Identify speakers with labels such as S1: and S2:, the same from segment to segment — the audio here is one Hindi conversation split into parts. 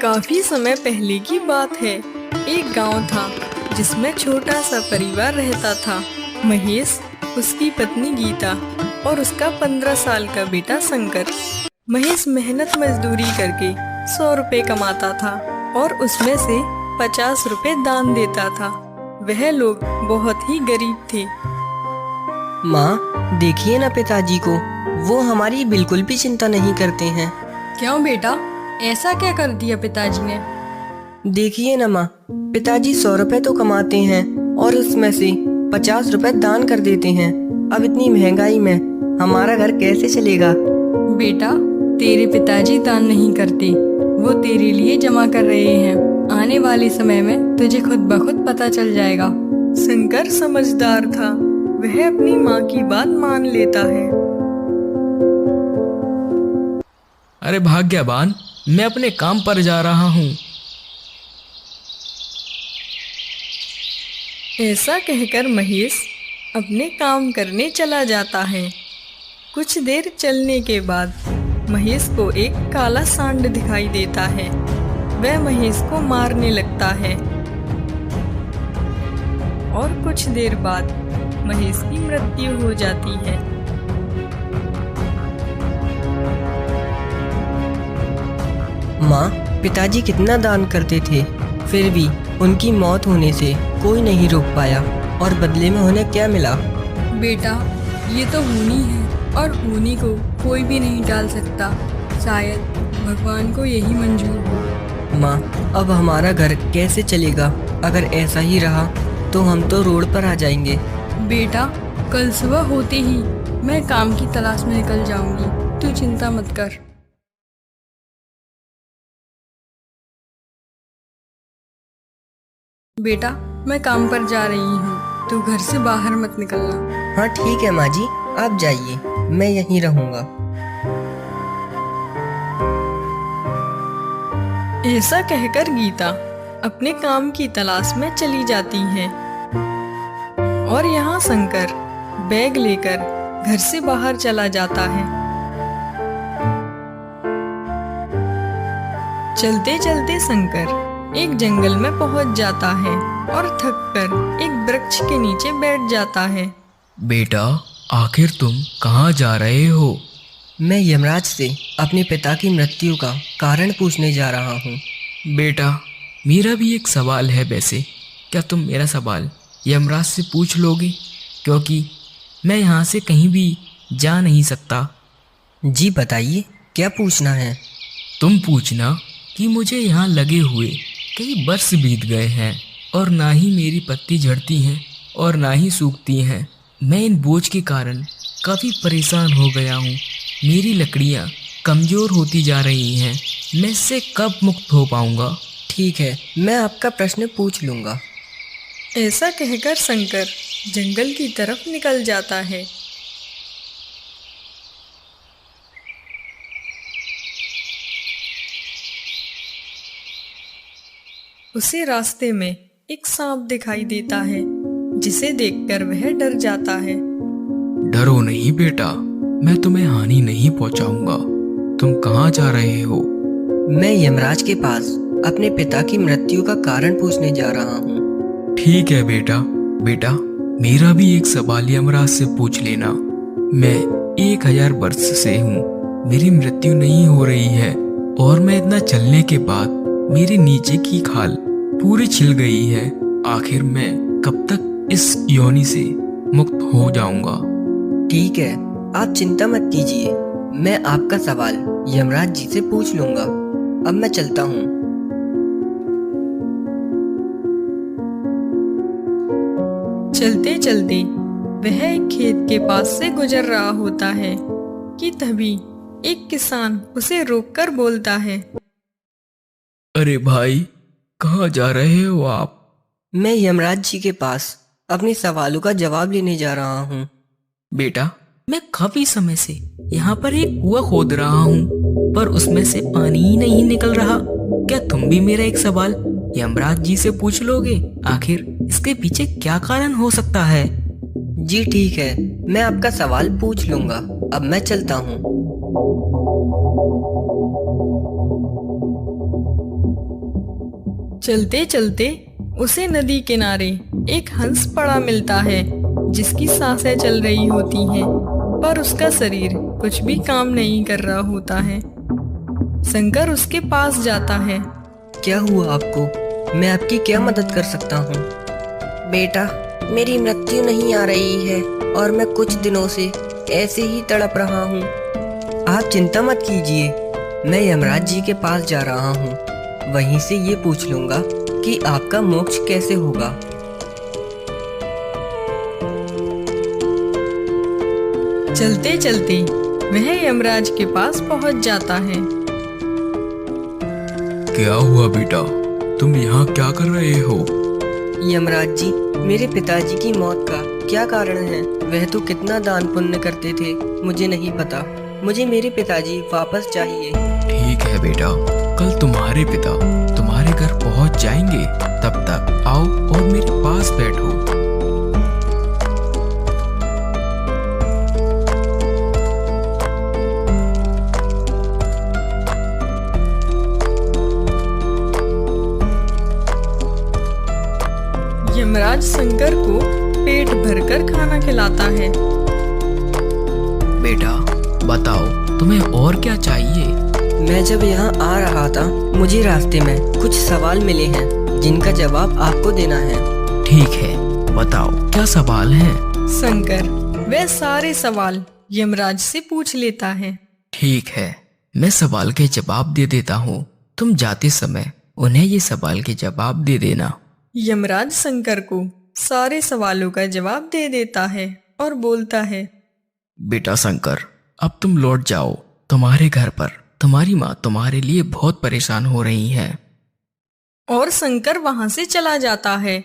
S1: काफी समय पहले की बात है। एक गांव था जिसमें छोटा सा परिवार रहता था। महेश, उसकी पत्नी गीता और उसका 15 साल का बेटा शंकर। महेश मेहनत मजदूरी करके 100 रुपए कमाता था और उसमें से 50 रुपए दान देता था। वह लोग बहुत ही गरीब थे।
S2: माँ, देखिए ना पिताजी को, वो हमारी बिल्कुल भी चिंता नहीं करते हैं।
S1: क्यों बेटा, ऐसा क्या कर दिया पिताजी ने?
S2: देखिए ना माँ, पिताजी 100 रुपए तो कमाते हैं और उसमें से 50 रुपए दान कर देते हैं। अब इतनी महंगाई में हमारा घर कैसे चलेगा?
S1: बेटा, तेरे पिताजी दान नहीं करते, वो तेरे लिए जमा कर रहे हैं। आने वाले समय में तुझे खुद ब खुद पता चल जाएगा। शंकर समझदार था, वह अपनी माँ की बात मान लेता है।
S3: अरे भाग्यवान, मैं अपने काम पर जा रहा हूँ।
S1: ऐसा कहकर महेश अपने काम करने चला जाता है। कुछ देर चलने के बाद महेश को एक काला सांड दिखाई देता है। वह महेश को मारने लगता है और कुछ देर बाद महेश की मृत्यु हो जाती है।
S2: माँ, पिताजी कितना दान करते थे, फिर भी उनकी मौत होने से कोई नहीं रोक पाया। और बदले में उन्हें क्या मिला?
S1: बेटा, ये तो होनी है और होनी को कोई भी नहीं टाल सकता। शायद भगवान को यही मंजूर हो।
S2: माँ, अब हमारा घर कैसे चलेगा? अगर ऐसा ही रहा तो हम तो रोड पर आ जाएंगे।
S1: बेटा, कल सुबह होते ही मैं काम की तलाश में निकल जाऊंगी, तू चिंता मत कर। बेटा, मैं काम पर जा रही हूँ, तू घर से बाहर मत निकलना।
S2: हाँ ठीक है माँ जी, आप जाइए, मैं यहीं रहूँगा।
S1: ऐसा कहकर गीता अपने काम की तलाश में चली जाती है और यहाँ शंकर बैग लेकर घर से बाहर चला जाता है। चलते चलते शंकर एक जंगल में पहुंच जाता है और थककर एक वृक्ष के नीचे बैठ जाता है।
S3: बेटा, आखिर तुम कहाँ जा रहे हो?
S2: मैं यमराज से अपने पिता की मृत्यु का कारण पूछने जा रहा हूँ।
S3: बेटा, मेरा भी एक सवाल है। वैसे क्या तुम मेरा सवाल यमराज से पूछ लोगे? क्योंकि मैं यहाँ से कहीं भी जा नहीं सकता।
S2: जी बताइए, क्या पूछना है?
S3: तुम पूछना कि मुझे यहाँ लगे हुए कई वर्ष बीत गए हैं और ना ही मेरी पत्ती झड़ती हैं और ना ही सूखती हैं। मैं इन बोझ के कारण काफ़ी परेशान हो गया हूँ। मेरी लकड़ियाँ कमज़ोर होती जा रही हैं। मैं इससे कब मुक्त हो पाऊँगा?
S2: ठीक है, मैं आपका प्रश्न पूछ लूँगा।
S1: ऐसा कहकर शंकर जंगल की तरफ निकल जाता है। उसे रास्ते में एक सांप दिखाई देता है, जिसे देखकर वह डर जाता है।
S3: डरो नहीं बेटा, मैं तुम्हें हानि नहीं पहुँचाऊँगा। तुम कहाँ जा रहे हो?
S2: मैं यमराज के पास अपने पिता की मृत्यु का कारण पूछने जा रहा हूँ।
S3: ठीक है बेटा। बेटा, मेरा भी एक सवाल यमराज से पूछ लेना। मैं 1000 वर्ष से हूँ, मेरी मृत्यु नहीं हो रही है और मैं इतना चलने के बाद मेरे नीचे की खाल पूरी छिल गई है। आखिर मैं कब तक इस योनि से मुक्त हो जाऊंगा?
S2: ठीक है, आप चिंता मत कीजिए, मैं आपका सवाल यमराज जी से पूछ लूंगा। अब मैं चलता हूँ।
S1: चलते चलते वह एक खेत के पास से गुजर रहा होता है कि तभी एक किसान उसे रोककर बोलता है।
S3: अरे भाई, कहाँ जा रहे हो आप?
S2: मैं यमराज जी के पास अपने सवालों का जवाब लेने जा रहा हूँ।
S3: बेटा, मैं काफी समय से यहाँ पर एक कुआं खोद रहा हूँ, पर उसमें से पानी ही नहीं निकल रहा। क्या तुम भी मेरा एक सवाल यमराज जी से पूछ लोगे? आखिर इसके पीछे क्या कारण हो सकता है?
S2: जी ठीक है, मैं आपका सवाल पूछ लूंगा। अब मैं चलता हूँ।
S1: चलते चलते उसे नदी किनारे एक हंस पड़ा मिलता है जिसकी सांसें चल रही होती हैं, पर उसका शरीर कुछ भी काम नहीं कर रहा होता है। शंकर उसके पास जाता है।
S2: क्या हुआ आपको? मैं आपकी क्या मदद कर सकता हूँ? बेटा, मेरी मृत्यु नहीं आ रही है और मैं कुछ दिनों से ऐसे ही तड़प रहा हूँ। आप चिंता मत कीजिए, मैं यमराज जी के पास जा रहा हूँ। वहीं से ये पूछ लूंगा कि आपका मोक्ष कैसे होगा।
S1: चलते चलते वह यमराज के पास पहुंच जाता है।
S3: क्या हुआ बेटा, तुम यहाँ क्या कर रहे हो?
S2: यमराज जी, मेरे पिताजी की मौत का क्या कारण है? वह तो कितना दान पुण्य करते थे, मुझे नहीं पता। मुझे मेरे पिताजी वापस चाहिए।
S3: ठीक है बेटा, कल तुम्हारे पिता तुम्हारे घर पहुँच जाएंगे। तब तक आओ और मेरे पास बैठो।
S1: यमराज शंकर को पेट भरकर खाना खिलाता है।
S3: बेटा बताओ, तुम्हें और क्या चाहिए?
S2: मैं जब यहाँ आ रहा था, मुझे रास्ते में कुछ सवाल मिले हैं जिनका जवाब आपको देना है।
S3: ठीक है, बताओ क्या सवाल है?
S1: शंकर वह सारे सवाल यमराज से पूछ लेता है।
S3: ठीक है, मैं सवाल के जवाब दे देता हूँ। तुम जाते समय उन्हें ये सवाल के जवाब दे देना।
S1: यमराज शंकर को सारे सवालों का जवाब दे देता है और बोलता है,
S3: बेटा शंकर, अब तुम लौट जाओ। तुम्हारे घर पर तुम्हारी माँ तुम्हारे लिए बहुत परेशान हो रही है।
S1: और शंकर वहां से चला जाता है।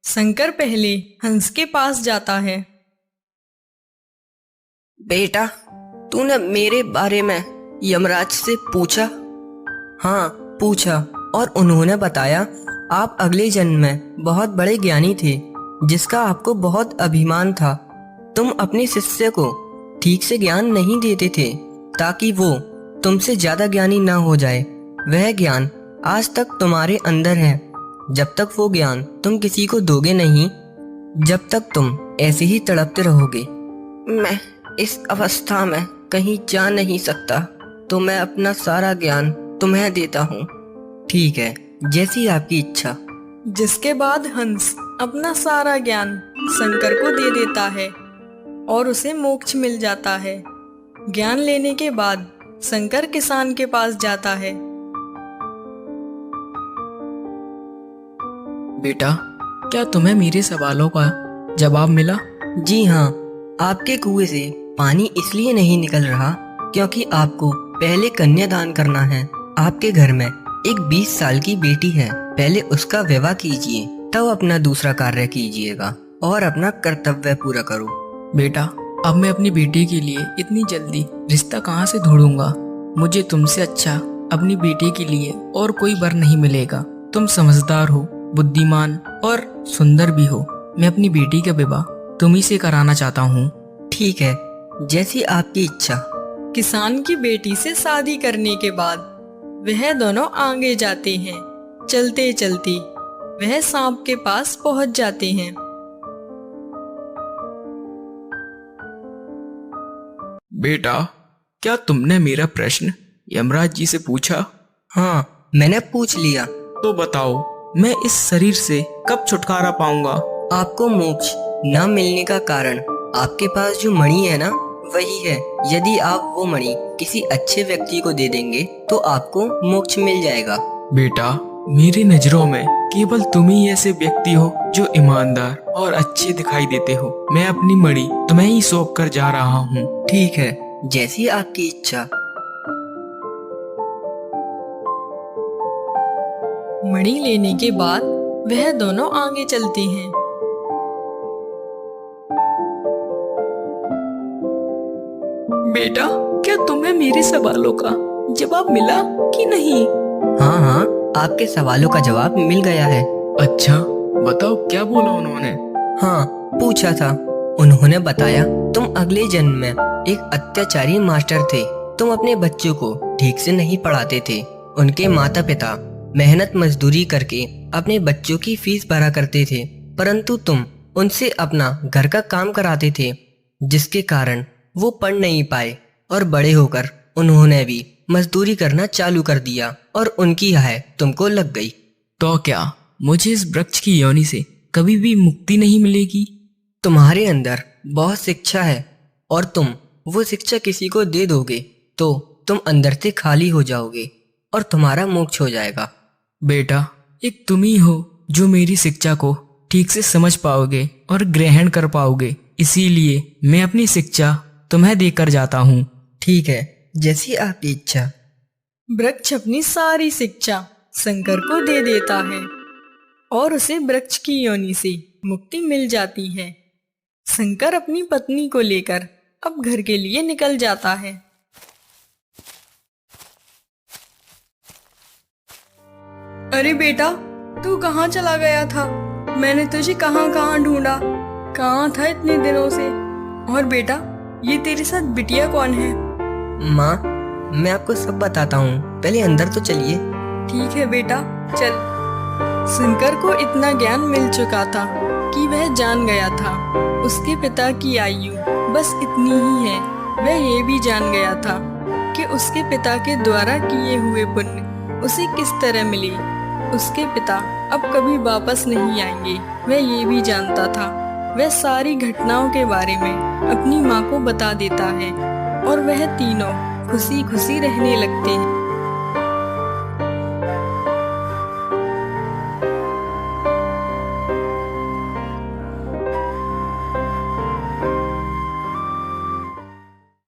S1: शंकर पहले हंस के पास जाता है।
S2: बेटा, तूने मेरे बारे में यमराज से पूछा? हाँ, पूछा, और उन्होंने बताया आप अगले जन्म में बहुत बड़े ज्ञानी थे जिसका आपको बहुत अभिमान था। तुम अपने शिष्य को ठीक से ज्ञान नहीं देते थे ताकि वो तुमसे ज्यादा ज्ञानी ना हो जाए। वह ज्ञान आज तक तुम्हारे अंदर है। जब तक वो ज्ञान तुम किसी को दोगे नहीं, जब तक तुम ऐसे ही तड़पते रहोगे। मैं इस अवस्था में कहीं जा नहीं सकता, तो मैं अपना सारा ज्ञान तुम्हें देता हूँ। ठीक है, जैसी आपकी इच्छा।
S1: जिसके बाद हंस अपना सारा ज्ञान शंकर को दे देता है और उसे मोक्ष मिल जाता है। ज्ञान लेने के बाद शंकर किसान के पास जाता है।
S3: बेटा, क्या तुम्हें मेरे सवालों का जवाब मिला?
S2: जी हाँ, आपके कुएं से पानी इसलिए नहीं निकल रहा क्योंकि आपको पहले कन्यादान करना है। आपके घर में एक 20 साल की बेटी है, पहले उसका विवाह कीजिए, तब अपना दूसरा कार्य कीजिएगा और अपना कर्तव्य पूरा करो।
S3: बेटा, अब मैं अपनी बेटी के लिए इतनी जल्दी रिश्ता कहाँ से ढूंढूंगा? मुझे तुमसे अच्छा अपनी बेटी के लिए और कोई वर नहीं मिलेगा। तुम समझदार हो, बुद्धिमान और सुंदर भी हो। मैं अपनी बेटी का विवाह तुम्ही से कराना चाहता हूँ।
S2: ठीक है, जैसी आपकी इच्छा।
S1: किसान की बेटी से शादी करने के बाद वह दोनों आगे जाते हैं। चलते चलते वह सांप के पास पहुंच जाते हैं।
S3: बेटा, क्या तुमने मेरा प्रश्न यमराज जी से पूछा?
S2: हाँ, मैंने पूछ लिया।
S3: तो बताओ, मैं इस शरीर से कब छुटकारा पाऊंगा?
S2: आपको मोक्ष न मिलने का कारण आपके पास जो मणि है ना, वही है। यदि आप वो मणि किसी अच्छे व्यक्ति को दे देंगे तो आपको मोक्ष मिल जाएगा।
S3: बेटा, मेरी नजरों में केवल तुम ही ऐसे व्यक्ति हो जो ईमानदार और अच्छे दिखाई देते हो। मैं अपनी मणि तुम्हें ही सौंप कर जा रहा हूँ।
S2: ठीक है, जैसी आपकी इच्छा।
S1: मणि लेने के बाद वह दोनों आगे चलते हैं। बेटा, क्या तुम्हें मेरे सवालों का जवाब मिला कि नहीं?
S2: हाँ हाँ, आपके सवालों का जवाब मिल गया है।
S3: अच्छा, बताओ क्या बोला उन्होंने?
S2: हाँ, पूछा था। उन्होंने बताया तुम अगले जन्म में एक अत्याचारी मास्टर थे। तुम अपने बच्चों को ठीक से नहीं पढ़ाते थे। उनके माता पिता मेहनत मजदूरी करके अपने बच्चों की फीस भरा करते थे, परंतु तुम उनसे अपना घर का काम कराते थे, जिसके कारण वो पढ़ नहीं पाए और बड़े होकर उन्होंने भी मजदूरी करना चालू कर दिया और उनकी हाय तुमको लग गई।
S3: तो क्या मुझे इस वृक्ष की योनि से कभी भी मुक्ति नहीं मिलेगी?
S2: तुम्हारे अंदर बहुत शिक्षा है और तुम वो शिक्षा किसी को दे दोगे तो तुम अंदर से खाली हो जाओगे और तुम्हारा मोक्ष हो जाएगा।
S3: बेटा, एक तुम ही हो जो मेरी शिक्षा को ठीक से समझ पाओगे और ग्रहण कर पाओगे, इसीलिए मैं अपनी शिक्षा तुम्हें देकर जाता हूँ।
S2: ठीक है, जैसी आपकी इच्छा।
S1: वृक्ष अपनी सारी शिक्षा शंकर को दे देता है और उसे वृक्ष की योनि से मुक्ति मिल जाती है। शंकर अपनी पत्नी को लेकर अब घर के लिए निकल जाता है। अरे बेटा, तू कहाँ चला गया था? मैंने तुझे कहाँ कहाँ ढूंढा, कहाँ था इतने दिनों से? और बेटा, ये तेरे साथ बिटिया कौन है?
S2: माँ, मैं आपको सब बताता हूँ, पहले अंदर तो चलिए।
S1: ठीक है बेटा, चल। शंकर को इतना ज्ञान मिल चुका था कि वह जान गया था उसके पिता की आयु बस इतनी ही है। वह ये भी जान गया था कि उसके पिता के द्वारा किए हुए पुण्य उसे किस तरह मिले। उसके पिता अब कभी वापस नहीं आएंगे, वह ये भी जानता था। वह सारी घटनाओं के बारे में अपनी माँ को बता देता है और वह तीनों खुशी खुशी रहने लगते हैं।